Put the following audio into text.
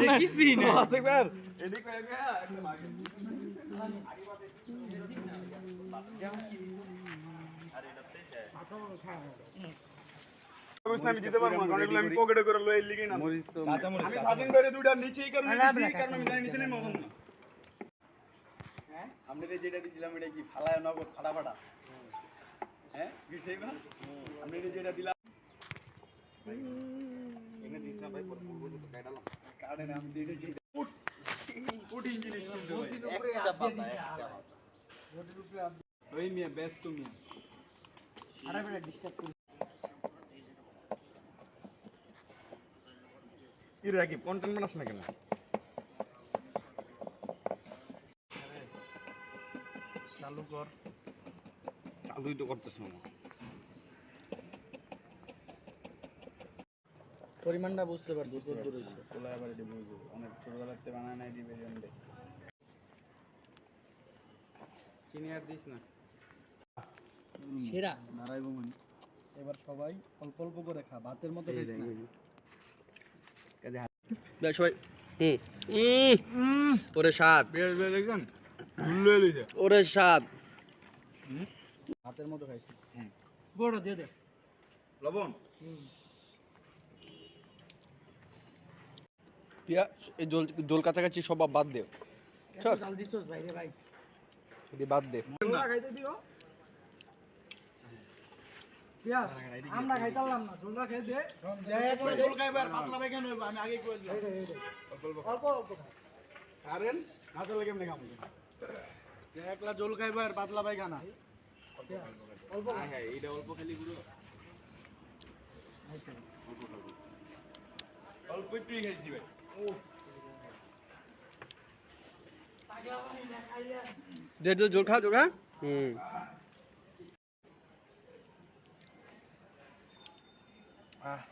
দেখিছি না দেখবেন এদিক একদম আগে আমি দিতে পারবো না কারণ এগুলো আমি পকেটে করে লয়ে লিখে না আমি স্বাধীন করে দুইটা নিচেই কারণ নিচেই কারণ আমি জানি নিচে নেই মহন না হ্যাঁ আমরা যেটা দিছিলাম এটা কি ফালায় নগদ ফাটাফাটা হ্যাঁ বিশেইবা আমরা যেটা দিলাম এনে দিছ না ভাই পর বলবো তো কাটালাম কাটে না আমি দিতে চাই কঠিন জিনিস কিন্তু একটা পাতা একটা বডির উপরে ওই মিয়া ব্যস্ত মিয়া আরে বেটা ডিস্টার্ব করি কি রাখি কন্টেন্ট বানাস না কেন চালু কর চালুই তো করতেছ না পরিমাণটা বুঝতে পারছি কত দূর হইছে তোলা এবারে দিব অনেক ছোটবেলাতে বানায় নাই দিবে জানবে চিনি আর দিস না সেরা নারাইবো মানে এবার সবাই অল্প অল্প করে খা ভাতের মতো খাইছ না ভাই সবাই ওরে স্বাদ বেশ বেশ দেখছেন ঝুলে লইছে ওরে স্বাদ ভাতের মতো খাইছি হ্যাঁ বড় দিয়ে দে লবণ পিয়া এই জল কাছাকাছি সব বাদ দে চল জাল দিছস ভাই রে ভাই এদি বাদ দে তোমরা খাইতে দিও পিয়াস আমরা খাইতাম না তোমরা খাই দে একলা জল খাইবার পাতলা ভাই কেন হইব আমি আগে কই দিলাম অল্প অল্প কারেন না চলে কেমনে কাম একলা জল খাইবার পাতলা ভাই খানা অল্প হ্যাঁ এইটা অল্প খেলি গুলো আচ্ছা অল্প একটুই খাইছি ভাই দে দে জল খা আহ